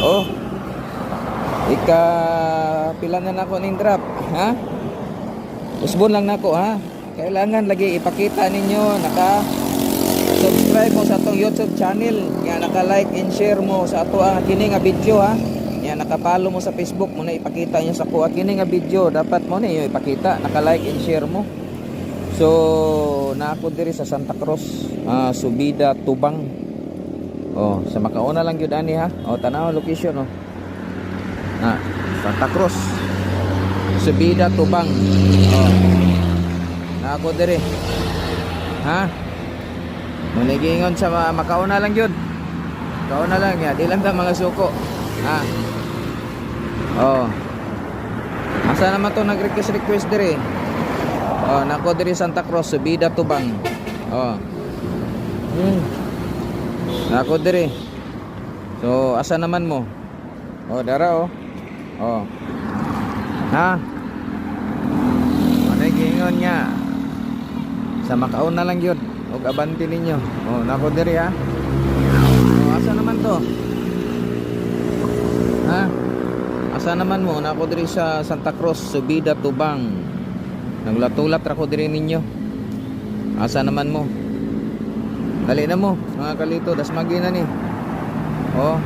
Oh, ika pila na nako ning drop, ha? Usbon lang nako, ha? Kailangan lagi ipakita ninyo naka subscribe mo sa atong YouTube channel, nga naka-like and share mo sa ato ang kini nga video, ha. Nga naka-follow mo sa Facebook mo na ipakita niyo sa kuha kini nga video, dapat mo ni ipakita, naka-like and share mo. So, na ako diri sa Santa Cruz, Subida, Tubang. Oh, sa makauna lang gyud ani, ha. Oh, tanaw location, oh. Santa Cruz, Subida, Tubang. Oh. Na ako diri. Ha? Munigingon sa makauna lang yun. Makauna lang ya, di lang ta mga suko. Ha. Oh. Asa naman to nag-request diri? Oh, nako diri Santa Cruz, Subida, Tubang. Oh. Nako diri. So, asa naman mo? Oh, dara, oh. Oh. Ha? Munigingon niya. Sa makauna lang yun. Og abanti ninyo. Oh, nako diri, ha. Oh, asa naman to? Ha? Asa naman mo? Nako diri sa Santa Cruz, Subida, Tubang. Nagulatulat ra ko diri ninyo. Asa naman mo? Dali na mo, mga kalito, dasmagi na ni. Oh.